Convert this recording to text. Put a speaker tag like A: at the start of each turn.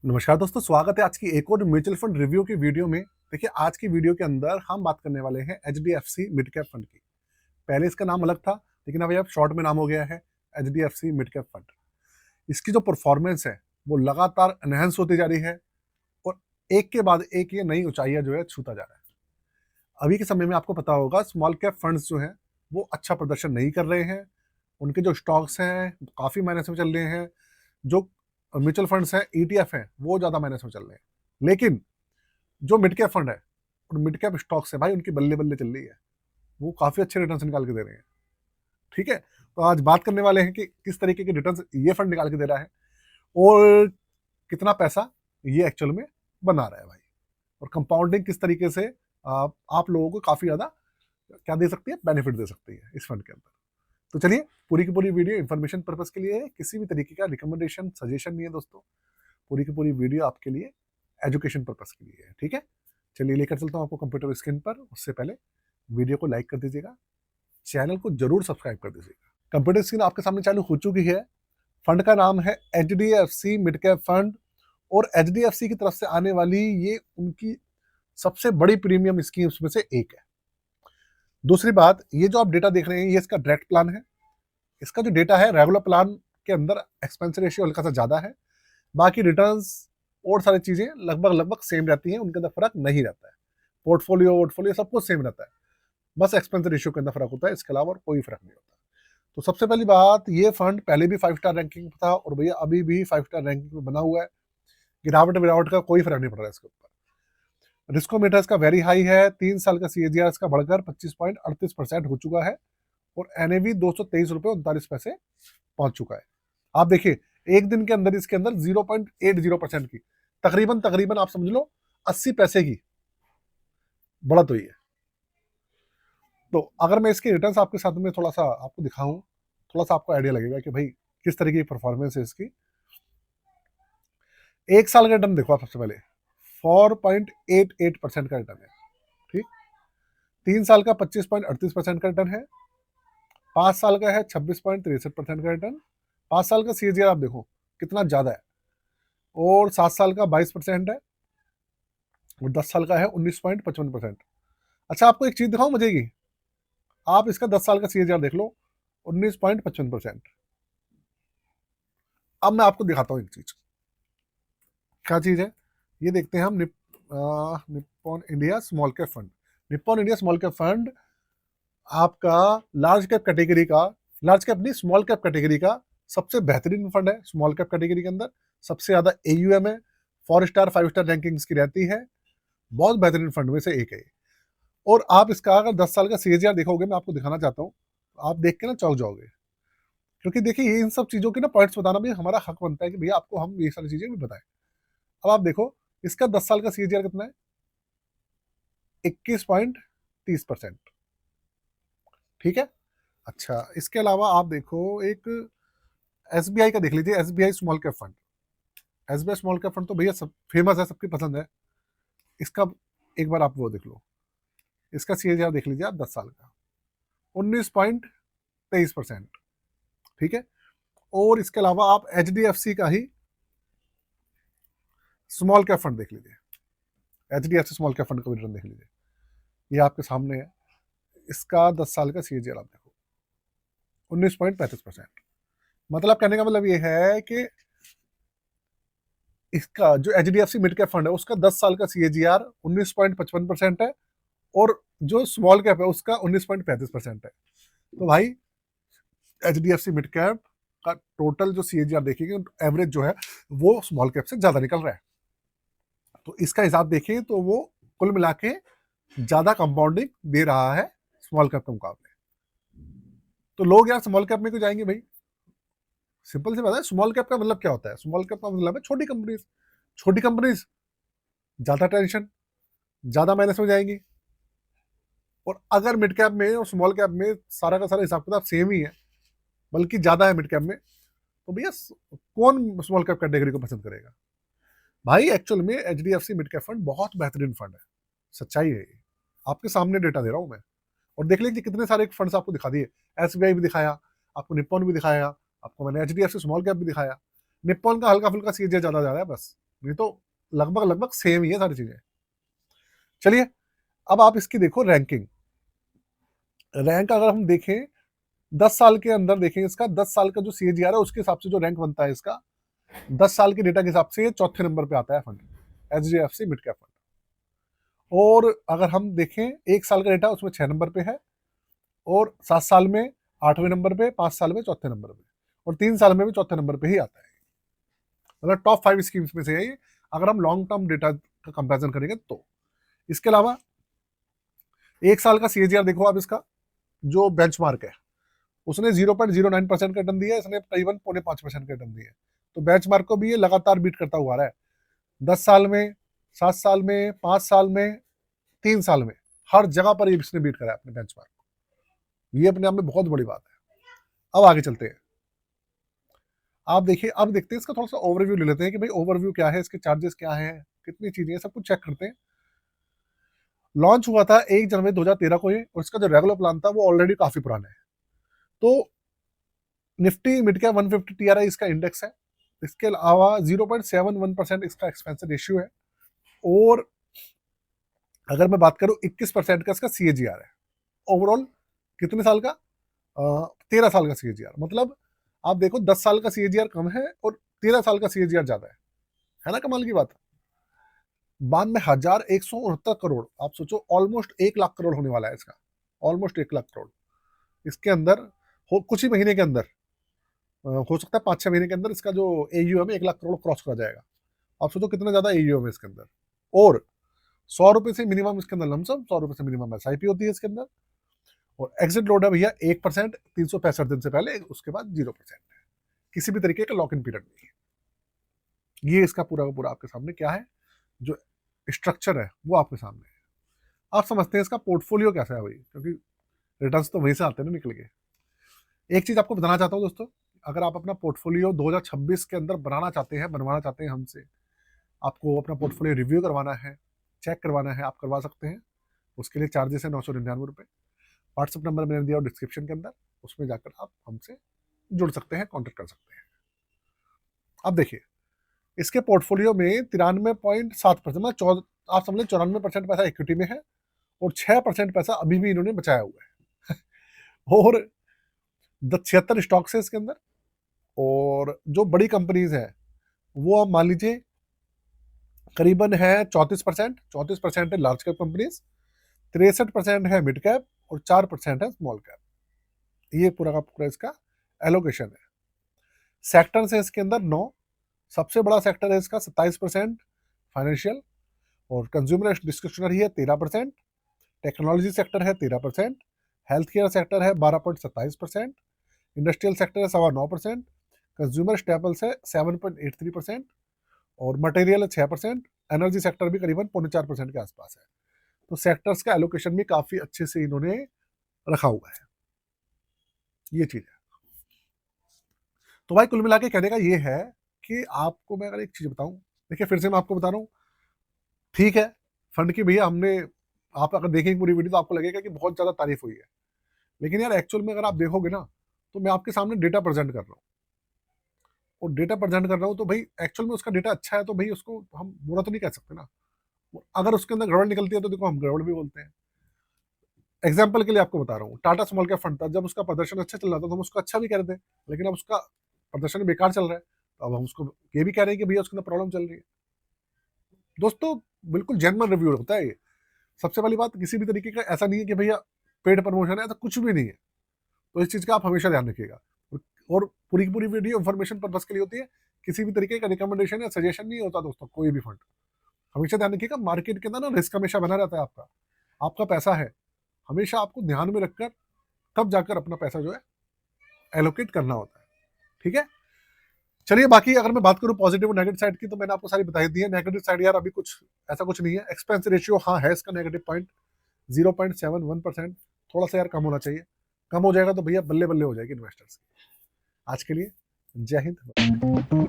A: नमस्कार दोस्तों, स्वागत है आज की एक और म्यूचुअल फंड रिव्यू की वीडियो में। देखिए, आज की वीडियो के अंदर हम बात करने वाले हैं एचडीएफसी मिड कैप फंड की। पहले इसका नाम अलग था, लेकिन अब शॉर्ट में नाम हो गया है एचडीएफसी मिड कैप फंड। इसकी जो परफॉर्मेंस है वो लगातार एनहेंस होती जा रही है और एक के बाद एक ये नई ऊंचाइयां जो है छूता जा रहा है। अभी के समय में आपको पता होगा, स्मॉल कैप फंड्स जो हैं वो अच्छा प्रदर्शन नहीं कर रहे हैं। उनके जो स्टॉक्स हैं काफ़ी माइनस में चल रहे हैं। जो म्यूचुअल फंड्स हैं, ईटीएफ हैं, वो ज़्यादा माइनस में चल रहे हैं। लेकिन जो मिड कैप फंड है और मिड कैप स्टॉक्स है भाई, उनकी बल्ले बल्ले चल रही है। वो काफ़ी अच्छे रिटर्न्स निकाल के दे रहे हैं। ठीक है, तो आज बात करने वाले हैं कि किस तरीके के रिटर्न्स ये फंड निकाल के दे रहा है और कितना पैसा ये एक्चुअल में बना रहा है भाई, और कंपाउंडिंग किस तरीके से आप लोगों को काफ़ी ज़्यादा क्या दे सकती है, बेनिफिट दे सकती है इस फंड के अंदर। तो चलिए, पूरी की पूरी वीडियो इन्फॉर्मेशन पर्पज के लिए है, किसी भी तरीके का रिकमेंडेशन सजेशन नहीं है दोस्तों। पूरी की पूरी वीडियो आपके लिए एजुकेशन पर्पज के लिए है। ठीक है, चलिए लेकर चलता हूँ आपको कंप्यूटर स्क्रीन पर। उससे पहले वीडियो को लाइक कर दीजिएगा, चैनल को जरूर सब्सक्राइब कर दीजिएगा। कंप्यूटर स्क्रीन आपके सामने चालू हो चुकी है। फंड का नाम है एचडीएफसी मिड कैप फंड और एचडीएफसी की तरफ से आने वाली ये उनकी सबसे बड़ी प्रीमियम स्कीम्स में से एक है। दूसरी बात, ये जो आप डेटा देख रहे हैं ये इसका डायरेक्ट प्लान है। इसका जो डेटा है रेगुलर प्लान के अंदर एक्सपेंस रेशियो हल्का सा ज़्यादा है। बाकी रिटर्न्स और सारी चीज़ें लगभग लगभग सेम रहती हैं, उनके अंदर फर्क नहीं रहता है। पोर्टफोलियो वोर्टफोलियो सब कुछ सेम रहता है, बस एक्सपेंस रेशियो के अंदर फर्क होता है, इसके अलावा और कोई फर्क नहीं होता। तो सबसे पहली बात, ये फंड पहले भी 5 स्टार रैंकिंग में था और भैया अभी भी 5 स्टार रैंकिंग में बना हुआ है। गिरावट विरावट का कोई फर्क नहीं पड़ रहा है इसके ऊपर। रिस्कोमीटर इसका वेरी हाई है। 3 साल का सीएजीआर इसका बढ़कर 25.38% हो चुका है और एनएवी 223 रुपये 39 पैसे पहुंच चुका है। आप देखिए, एक दिन के अंदर इसके अंदर 0.80% की तकरीबन तकरीबन आप समझ लो 80 पैसे की बढ़त हुई है। तो अगर मैं इसके रिटर्न्स आपके साथ में थोड़ा सा आपको दिखाऊं, थोड़ा सा आपको आइडिया लगेगा कि भाई किस तरीके की परफॉर्मेंस है इसकी। एक साल का रिटर्न देखो आप, सबसे पहले 4.88% का रिटर्न है। ठीक, 3 साल का 25.38% का रिटर्न है। 5 साल का है 26.63% का रिटर्न। 5 साल का सीएजीआर आप देखो कितना ज्यादा है, और 7 साल का 22% है और 10 साल का है 19.55%। अच्छा, आपको एक चीज दिखाऊं मजे की, आप इसका 10 साल का सीएजीआर देख लो, 19.55%। अब मैं आपको दिखाता हूँ एक चीज, क्या चीज है ये देखते हैं हम। Nippon India small cap fund. Nippon India small cap fund आपका लार्ज कैप कैटेगरी का, लार्ज कैप नहीं स्मॉल कैप कैटेगरी का सबसे बेहतरीन फंड है। स्मॉल कैप कैटेगरी के अंदर सबसे ज्यादा एयूएम है, 4 स्टार 5 स्टार रैंकिंग की रहती है। बहुत बेहतरीन फंड में से एक है। और आप इसका अगर 10 साल का सीएजीआर देखोगे, मैं आपको दिखाना चाहता हूँ, आप देख के ना चौंक जाओगे। क्योंकि देखिए, ये इन सब चीज़ों के ना पॉइंट्स बताना भी हमारा हक बनता है कि भैया आपको हम ये सारी चीज़ें भी बताएं। अब आप देखो, इसका 10 साल का सीएजीआर कितना है, 21.30%। ठीक है। अच्छा, इसके अलावा आप देखो एक एसबीआई का देख लीजिए, SBI small cap fund. SBI small cap fund तो भैया सब फेमस है, सबकी पसंद है। इसका एक बार आप वो देख लो, इसका सीएजीआर देख लीजिए आप 10 साल का, 19.23%। ठीक है। और इसके अलावा आप एचडीएफसी का ही स्मॉल कैप फंड देख लीजिए, एचडीएफसी स्मॉल कैप फंड का रिटर्न देख लीजिए, ये आपके सामने है। इसका 10 साल का सीएजीआर आप देखो, 19.35%। मतलब कहने का मतलब ये है कि इसका जो एचडीएफसी मिड कैप फंड है उसका 10 साल का सीएजीआर 19.55% है और जो स्मॉल कैप है उसका 19.35% है। तो भाई एचडीएफसी मिड कैप का टोटल जो सीएजीआर देखेंगे, एवरेज जो है वो स्मॉल कैप से ज्यादा निकल रहा है। तो इसका हिसाब देखें तो वो कुल मिला के ज्यादा कंपाउंडिंग दे रहा है स्मॉल कैप के मुकाबले। तो लोग यार स्मॉल कैप में क्यों जाएंगे भाई? सिंपल सी बात है, स्मॉल कैप का मतलब क्या होता है? स्मॉल कैप का मतलब है छोटी कंपनीज। छोटी कंपनीज ज्यादा टेंशन, ज्यादा माइनस में जाएंगी। और अगर मिड कैप में और स्मॉल कैप में सारा का सारा हिसाब किताब सेम ही है, बल्कि ज्यादा है मिड कैप में, तो भैया कौन स्मॉल कैप कैटेगरी को पसंद करेगा? भाई एक्चुअल में एचडीएफसी मिड कैप फंड बहुत बेहतरीन फंड है, सच्चाई है ये। आपके सामने डेटा दे रहा हूं मैं। और देख लीजिए कितने सारे फंड्स आपको दिखा दिए। एसबीआई भी दिखाया आपको, निप्पॉन भी दिखाया आपको, मैंने एचडीएफसी स्मॉल कैप भी दिखाया। निप्पॉन का हल्का फुल्का सीएजीआर ज्यादा जा रहा है बस, नहीं तो लगभग लगभग सेम ही है सारी चीजें। चलिए अब आप इसकी देखो रैंकिंग। रैंक अगर हम देखें 10 साल के अंदर देखें, इसका 10 साल का जो सीएजीआर है उसके हिसाब से जो रैंक बनता है इसका 10 साल के डेटा के हिसाब से ये चौथे नंबर पे आता है fund, HDFC mid cap fund. और अगर हम देखें 1 साल का डेटा उसमें 6 नंबर पे है, और 7 साल में 8वें नंबर पे, 5 साल में चौथे नंबर पे, और 3 साल में भी चौथे नंबर पे ही आता है। मतलब टॉप 5 स्कीम्स में से है ये, अगर हम लॉन्ग टर्म डेटा का कंपेरिजन करेंगे तो। इसके अलावा 1 साल का सीएजीआर देखो आप, इसका जो बेंचमार्क है उसने 0.09% का रिटर्न दिया है, इसने करीबन 4.5% का रिटर्न दिया है। तो बेंचमार्क को भी ये लगातार बीट करता हुआ आ रहा है 10 साल में, 7 साल में, 5 साल में, 3 साल में, हर जगह पर इसने बीट करा है अपने बेंचमार्क को। ये अपने आप में बहुत बड़ी बात है। अब आगे चलते हैं। आप देखिए, अब देखते हैं इसका थोड़ा सा ओवरव्यू ले लेते हैं कि भाई ओवरव्यू क्या है, इसके चार्जेस क्या है, कितनी चीजें, सब कुछ चेक करते हैं। लॉन्च हुआ था 1 जनवरी 2013 को ये, और इसका जो रेगुलर प्लान था वो ऑलरेडी काफी पुराना है। तो निफ्टी मिड कैप 150 टीआरआई इसका इंडेक्स है। इसके अलावा 0.71% इसका एक्सपेंशन रेशियो है, और अगर मैं बात करूं 21% का इसका सीएजीआर है। ओवरऑल कितने साल का? 13 साल का सीएजीआर। मतलब आप देखो 10 साल का सीएजीआर कम है और 13 साल का सीएजीआर ज्यादा है ना? कमाल की बात। 92,169 करोड़, आप सोचो ऑलमोस्ट 1 लाख करोड़ होने वाला है इसका, ऑलमोस्ट 1 लाख करोड़ इसके अंदर हो कुछ ही महीने के अंदर। हो सकता है 5-6 महीने के अंदर इसका जो एयूएम है 1 लाख करोड़ क्रॉस कर जाएगा। आप सोचो कितना ज्यादा एयूएम है इसके अंदर। और 100 रुपए से मिनिमम इसके अंदर लमसम 100 रुपए से मिनिमम एसआईपी होती है इसके अंदर। और एग्जिट लोड है भैया 1%, 365 दिन से पहले, उसके बाद 0% है। किसी भी तरीके का लॉक इन पीरियड नहीं है। ये इसका पूरा का पूरा आपके सामने क्या है, जो स्ट्रक्चर है वो आपके सामने है। आप समझते हैं इसका पोर्टफोलियो कैसा है भाई, क्योंकि रिटर्न्स तो वहीं से आते हैं ना निकल के। एक चीज आपको बताना चाहता हूँ दोस्तों, अगर आप अपना पोर्टफोलियो 2026 के अंदर बनाना चाहते हैं, बनवाना चाहते हैं हमसे, आपको अपना पोर्टफोलियो रिव्यू करवाना है, चेक करवाना है, आप करवा सकते हैं। उसके लिए चार्जेस है 999 रुपये। व्हाट्सअप नंबर मैंने दिया डिस्क्रिप्शन के अंदर, उसमें जाकर आप हमसे जुड़ सकते हैं, कॉन्टेक्ट कर सकते हैं। अब देखिए इसके पोर्टफोलियो में 93.7%, मतलब आप समझ लें 94% पैसा इक्विटी में है, और 6% पैसा अभी भी इन्होंने बचाया हुआ है। और 76 स्टॉक्स है इसके अंदर। और जो बड़ी कंपनीज है वो आप मान लीजिए करीबन है 34% है लार्ज कैप कंपनीज, 63% है मिड कैप, और 4% है स्मॉल कैप। ये पूरा का पूरा इसका एलोकेशन है। सेक्टर्स है इसके अंदर 9। सबसे बड़ा सेक्टर है इसका 27% फाइनेंशियल, और कंज्यूमर डिस्क्रिप्शनरी है 13%, टेक्नोलॉजी सेक्टर है 13%, हेल्थ केयर सेक्टर है 12.27%, इंडस्ट्रियल सेक्टर है 9.25%, कंज्यूमर स्टेपल्स है 7.83%, और मटेरियल है 6%, एनर्जी सेक्टर भी करीबन 4.25% के आसपास है। तो सेक्टर्स का एलोकेशन भी काफी अच्छे से इन्होंने रखा हुआ है। ये चीज है। तो भाई कुल मिला के कहने का ये है कि आपको मैं अगर एक चीज बताऊं, देखिए फिर से मैं आपको बता रहा हूं, ठीक है फंड की भैया हमने, आप अगर देखेंगे पूरी वीडियो तो आपको लगेगा कि बहुत ज्यादा तारीफ हुई है, लेकिन यार एक्चुअल में अगर आप देखोगे ना तो मैं आपके सामने डेटा प्रेजेंट कर रहा हूँ, और डेटा प्रेजेंट कर रहा हूँ तो भाई एक्चुअल में उसका डेटा अच्छा है तो भाई उसको हम बुरा तो नहीं कह सकते ना। अगर उसके अंदर गड़बड़ निकलती है तो देखो हम गड़बड़ भी बोलते हैं। एग्जाम्पल के लिए आपको बता रहा हूँ, टाटा स्मॉल कैप फंड था, जब उसका प्रदर्शन अच्छा चल रहा था तो हम उसको अच्छा भी कह रहे थे, लेकिन अब उसका प्रदर्शन बेकार चल रहा है तो अब हम उसको ये भी कह रहे हैं कि भैया उसके अंदर प्रॉब्लम चल रही है। दोस्तों बिल्कुल जेन्युइन रिव्यू होता है ये। सबसे पहली बात, किसी भी तरीके का ऐसा नहीं है कि भैया पेड प्रमोशन है, ऐसा कुछ भी नहीं है। तो इस चीज का आप हमेशा ध्यान रखिएगा। और पूरी की पूरी वीडियो इन्फॉर्मेशन पर्पज के लिए होती है, किसी भी तरीके का रिकमेंडेशन या सजेशन नहीं होता दोस्तों कोई भी फंड। हमेशा ध्यान रखिएगा, मार्केट के अंदर ना रिस्क हमेशा बना रहता है आपका, आपका पैसा है, हमेशा आपको ध्यान में रखकर तब जाकर अपना पैसा जो है एलोकेट करना होता है। ठीक है, चलिए बाकी अगर मैं बात करूं पॉजिटिव और नेगेटिव साइड की, तो मैंने आपको सारी बताई दी है। नेगेटिव साइड यार अभी कुछ ऐसा कुछ नहीं है। एक्सपेंस रेशियो हाँ है इसका नेगेटिव पॉइंट 0.71%, थोड़ा सा यार कम होना चाहिए। कम हो जाएगा तो भैया बल्ले बल्ले हो जाएगी इन्वेस्टर्स की। आज के लिए जय हिंद।